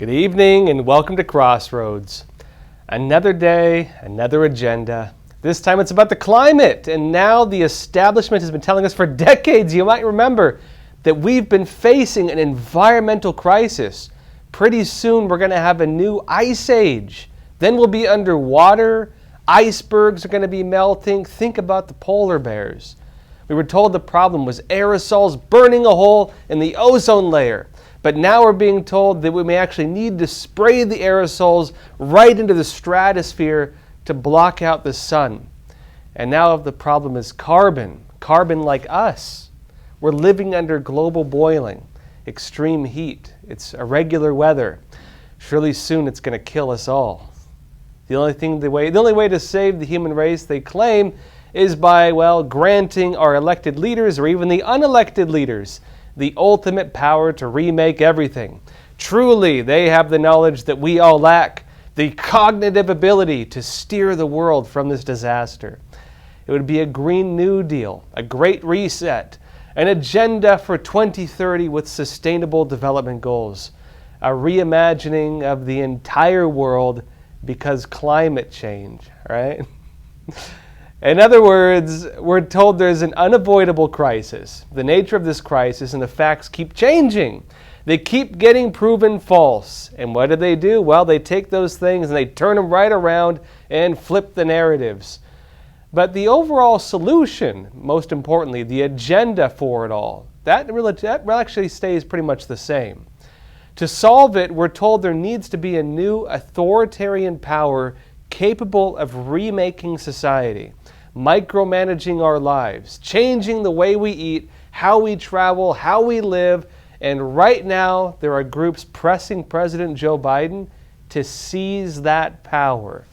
Good evening and welcome to Crossroads. Another day, another agenda. This time it's about the climate, and now the establishment has been telling us for decades, you might remember, that we've been facing an environmental crisis. Pretty soon we're going to have a new ice age. Then we'll be underwater. Icebergs are going to be melting. Think about the polar bears. We were told the problem was aerosols burning a hole in the ozone layer. But now we're being told that we may actually need to spray the aerosols right into the stratosphere to block out the sun. And now the problem is carbon like us. We're living under global boiling, extreme heat. It's irregular weather. Surely soon it's going to kill us all. The only way to save the human race, they claim, is by, granting our elected leaders or even the unelected leaders the ultimate power to remake everything. Truly, they have the knowledge that we all lack, the cognitive ability to steer the world from this disaster. It would be a Green New Deal, a great reset, an agenda for 2030 with sustainable development goals, a reimagining of the entire world because climate change, right? In other words, we're told there's an unavoidable crisis. The nature of this crisis and the facts keep changing. They keep getting proven false. And what do? Well, they take those things and they turn them right around and flip the narratives. But the overall solution, most importantly, the agenda for it all, that actually stays pretty much the same. To solve it, we're told there needs to be a new authoritarian power capable of remaking society, micromanaging our lives, changing the way we eat, how we travel, how we live, and right now there are groups pressing President Joe Biden to seize that power.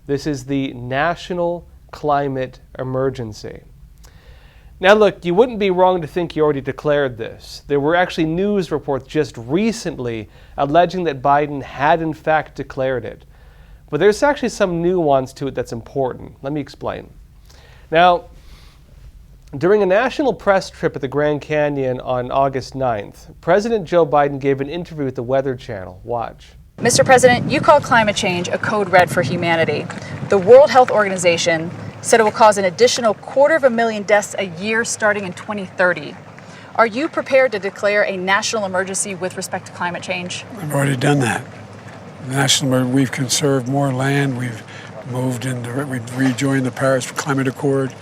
This is the National Climate Emergency. Now look, you wouldn't be wrong to think he already declared this. There were actually news reports just recently alleging that Biden had in fact declared it. But there's actually some nuance to it that's important. Let me explain. Now, during a national press trip at the Grand Canyon on August 9th, President Joe Biden gave an interview with the Weather Channel. Watch. Mr. President, you call climate change a code red for humanity. The World Health Organization said it will cause an additional 250,000 deaths a year starting in 2030. Are you prepared to declare a national emergency with respect to climate change? We've already done that. We've conserved more land. We've we've rejoined the Paris Climate Accord.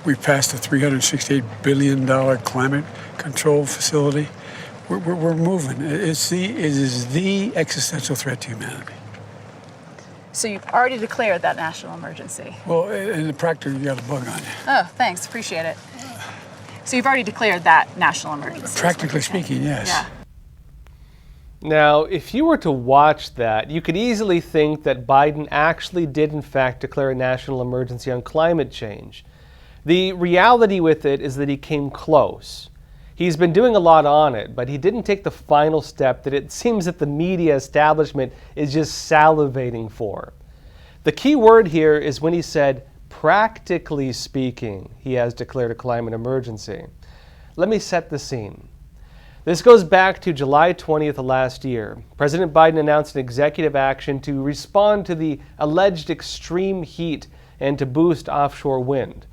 We've passed a $368 billion climate control facility. We're moving. It is the existential threat to humanity. So you've already declared that national emergency? Well, in the practice, you got a bug on you. Oh, thanks. Appreciate it. So you've already declared that national emergency? Practically speaking, yes. Yeah. Now, if you were to watch that, you could easily think that Biden actually did in fact declare a national emergency on climate change. The reality with it is that he came close. He's been doing a lot on it, but he didn't take the final step that it seems that the media establishment is just salivating for. The key word here is when he said, practically speaking, he has declared a climate emergency. Let me set the scene. This goes back to July 20th of last year. President Biden announced an executive action to respond to the alleged extreme heat and to boost offshore wind.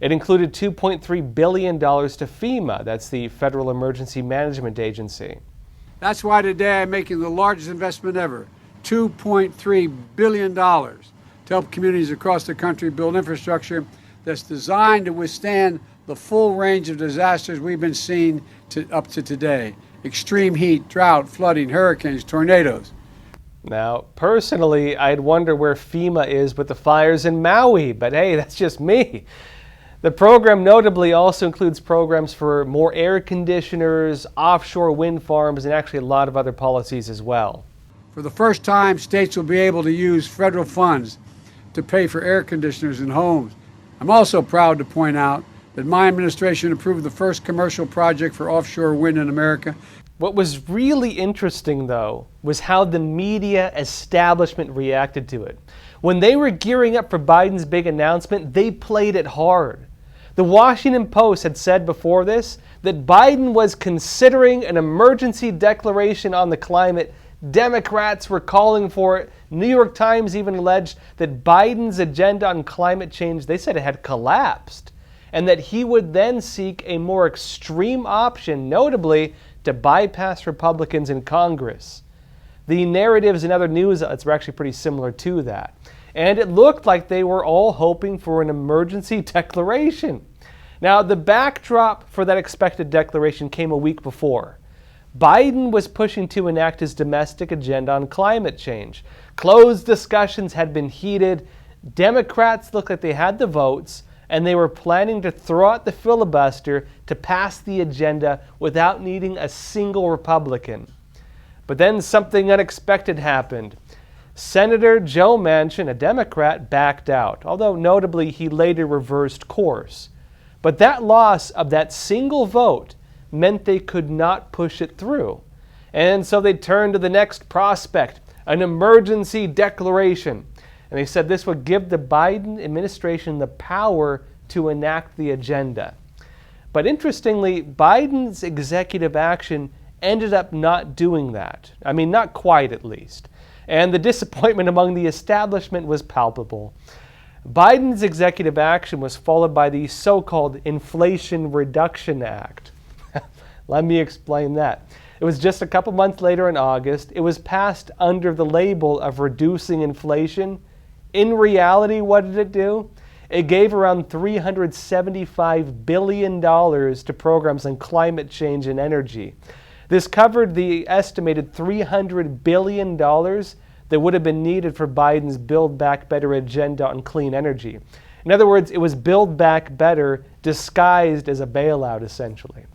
It included $2.3 billion to FEMA, that's the Federal Emergency Management Agency. That's why today I'm making the largest investment ever, $2.3 billion, to help communities across the country build infrastructure that's designed to withstand the full range of disasters we've been seeing up to today. Extreme heat, drought, flooding, hurricanes, tornadoes. Now, personally, I'd wonder where FEMA is with the fires in Maui, but hey, that's just me. The program notably also includes programs for more air conditioners, offshore wind farms, and actually a lot of other policies as well. For the first time, states will be able to use federal funds to pay for air conditioners in homes. I'm also proud to point out that my administration approved the first commercial project for offshore wind in America. What was really interesting, though, was how the media establishment reacted to it. When they were gearing up for Biden's big announcement, they played it hard. The Washington Post had said before this that Biden was considering an emergency declaration on the climate Democrats were calling for it. New York Times even alleged that Biden's agenda on climate change, they said it had collapsed, and that he would then seek a more extreme option, notably to bypass Republicans in Congress. The narratives in other news outlets were actually pretty similar to that. And it looked like they were all hoping for an emergency declaration. Now, the backdrop for that expected declaration came a week before. Biden was pushing to enact his domestic agenda on climate change. Closed discussions had been heated. Democrats looked like they had the votes, and they were planning to throw out the filibuster to pass the agenda without needing a single Republican. But then something unexpected happened. Senator Joe Manchin, a Democrat, backed out, although notably he later reversed course. But that loss of that single vote meant they could not push it through. And so they turned to the next prospect, an emergency declaration. And they said this would give the Biden administration the power to enact the agenda. But interestingly, Biden's executive action ended up not doing that. I mean, not quite at least. And the disappointment among the establishment was palpable. Biden's executive action was followed by the so-called Inflation Reduction Act. Let me explain that. It was just a couple months later in August. It was passed under the label of reducing inflation. In reality, what did it do? It gave around $375 billion to programs on climate change and energy. This covered the estimated $300 billion that would have been needed for Biden's Build Back Better agenda on clean energy. In other words, it was Build Back Better disguised as a bailout, essentially.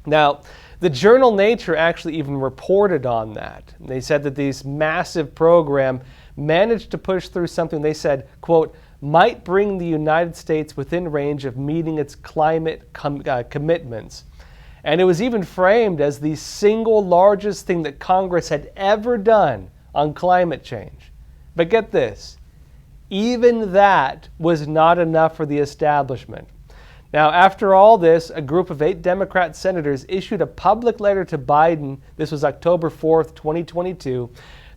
Now, the journal Nature actually even reported on that. They said that this massive program managed to push through something they said, quote, might bring the United States within range of meeting its climate commitments. And it was even framed as the single largest thing that Congress had ever done on climate change. But get this, even that was not enough for the establishment. Now, after all this, a group of 8 Democrat senators issued a public letter to Biden. This was October 4th, 2022.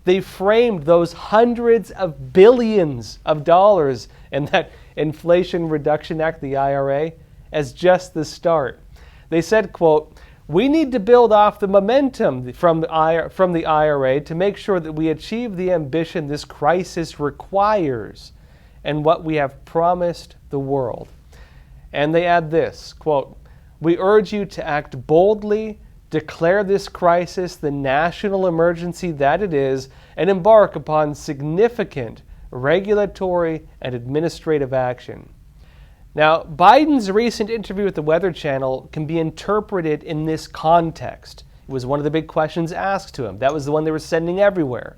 They framed those hundreds of billions of dollars in that Inflation Reduction Act, the IRA, as just the start. They said, quote, we need to build off the momentum from the IRA to make sure that we achieve the ambition this crisis requires and what we have promised the world. And they add this, quote, we urge you to act boldly, declare this crisis the national emergency that it is, and embark upon significant regulatory and administrative action. Now, Biden's recent interview with the Weather Channel can be interpreted in this context. It was one of the big questions asked to him. That was the one they were sending everywhere.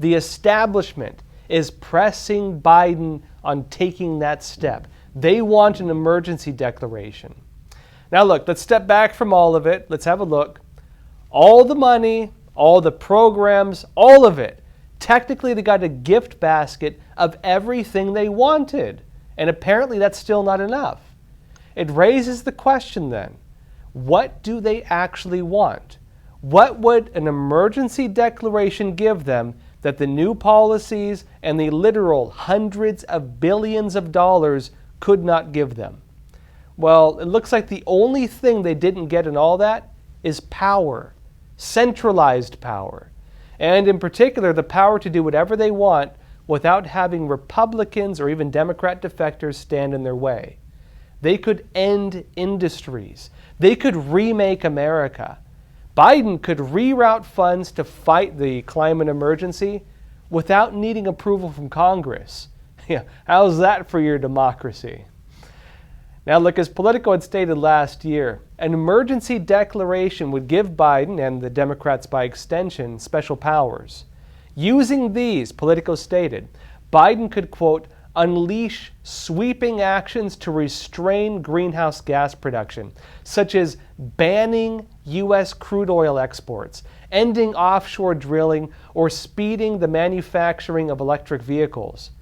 The establishment is pressing Biden on taking that step. They want an emergency declaration. Now look, let's step back from all of it. Let's have a look. All the money, all the programs, all of it. Technically, they got a gift basket of everything they wanted. And apparently that's still not enough. It raises the question then, what do they actually want? What would an emergency declaration give them that the new policies and the literal hundreds of billions of dollars could not give them? Well, it looks like the only thing they didn't get in all that is power, centralized power, and in particular the power to do whatever they want without having Republicans or even Democrat defectors stand in their way. They could end industries. They could remake America. Biden could reroute funds to fight the climate emergency without needing approval from Congress. Yeah, how's that for your democracy? Now look, as Politico had stated last year, an emergency declaration would give Biden, and the Democrats by extension, special powers. Using these, Politico stated, Biden could, quote, unleash sweeping actions to restrain greenhouse gas production, such as banning U.S. crude oil exports, ending offshore drilling, or speeding the manufacturing of electric vehicles.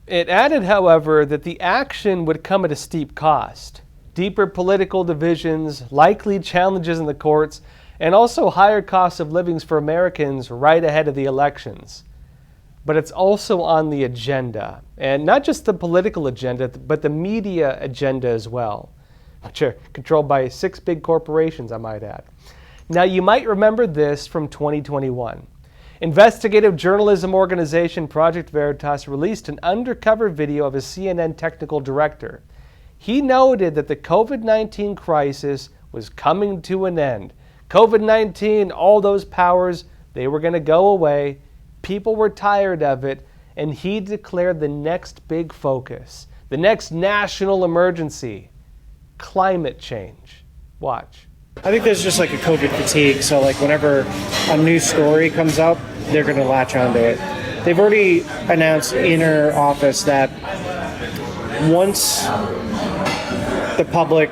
It added, however, that the action would come at a steep cost. Deeper political divisions, likely challenges in the courts, and also higher costs of living for Americans right ahead of the elections. But it's also on the agenda, and not just the political agenda, but the media agenda as well, which are controlled by 6 big corporations, I might add. Now, you might remember this from 2021. Investigative journalism organization Project Veritas released an undercover video of a CNN technical director. He noted that the COVID-19 crisis was coming to an end. COVID-19, all those powers, they were going to go away. People were tired of it, and he declared the next big focus, the next national emergency, climate change. Watch. I think there's just like a COVID fatigue, so like whenever a new story comes up, they're going to latch onto it. They've already announced in our office that once the public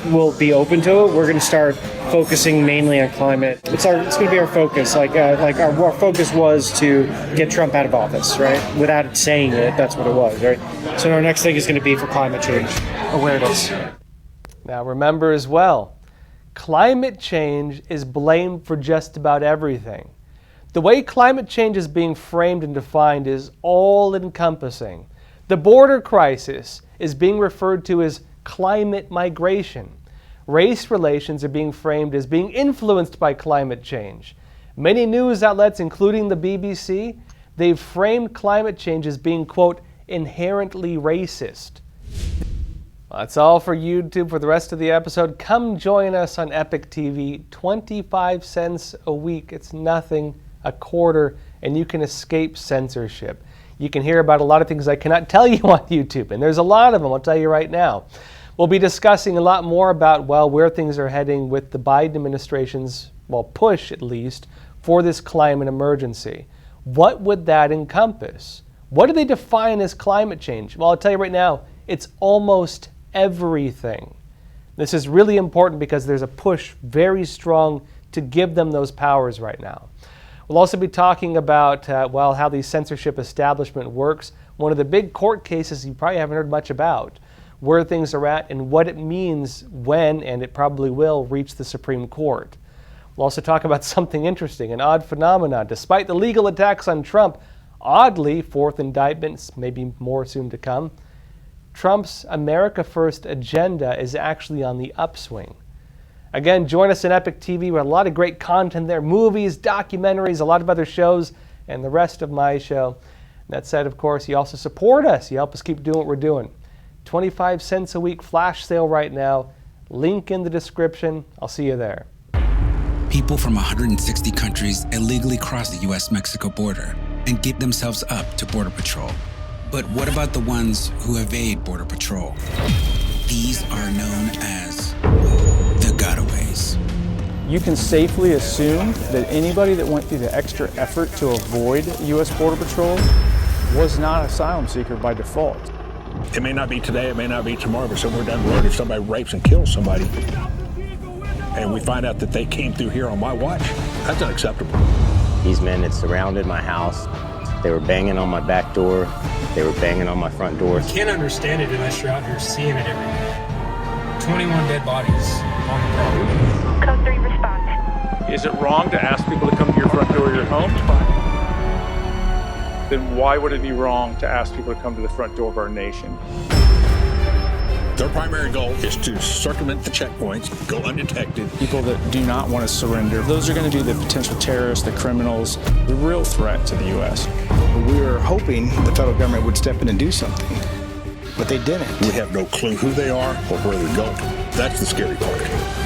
will be open to it, we're going to start focusing mainly on climate. It's going to be our focus. Our focus was to get Trump out of office, right? Without it saying it, that's what it was, right? So our next thing is going to be for climate change awareness. Now remember as well, climate change is blamed for just about everything. The way climate change is being framed and defined is all-encompassing. The border crisis is being referred to as climate migration. Race relations are being framed as being influenced by climate change. Many news outlets, including the BBC, they've framed climate change as being, quote, inherently racist. That's all for YouTube for the rest of the episode. Come join us on Epoch TV. 25 cents a week. It's nothing, a quarter, and you can escape censorship. You can hear about a lot of things I cannot tell you on YouTube, and there's a lot of them, I'll tell you right now. We'll be discussing a lot more about, well, where things are heading with the Biden administration's, well, push at least, for this climate emergency. What would that encompass? What do they define as climate change? Well, I'll tell you right now, it's almost everything. This is really important because there's a push very strong to give them those powers right now. We'll also be talking about, well, how the censorship establishment works. One of the big court cases you probably haven't heard much about, where things are at and what it means when, and it probably will, reach the Supreme Court. We'll also talk about something interesting, an odd phenomenon. Despite the legal attacks on Trump, oddly, 4th indictments, maybe more soon to come, Trump's America First agenda is actually on the upswing. Again, join us in Epoch TV. We have a lot of great content there, movies, documentaries, a lot of other shows, and the rest of my show. That said, of course, you also support us. You help us keep doing what we're doing. 25 cents a week flash sale right now. Link in the description. I'll see you there. People from 160 countries illegally cross the U.S.-Mexico border and give themselves up to Border Patrol. But what about the ones who evade Border Patrol? These are known as the gotaways. You can safely assume that anybody that went through the extra effort to avoid U.S. Border Patrol was not an asylum seeker by default. It may not be today, it may not be tomorrow, but somewhere down the road, if somebody rapes and kills somebody, and we find out that they came through here on my watch, that's unacceptable. These men had surrounded my house. They were banging on my back door. They were banging on my front door. You can't understand it unless you're out here seeing it every day. 21 dead bodies on the property. Code 3 response. Is it wrong to ask people to come to your front door of your home? Then why would it be wrong to ask people to come to the front door of our nation? Their primary goal is to circumvent the checkpoints, go undetected. People that do not want to surrender, those are going to be the potential terrorists, the criminals, the real threat to the U.S. We were hoping the federal government would step in and do something, but they didn't. We have no clue who they are or where they're going. That's the scary part.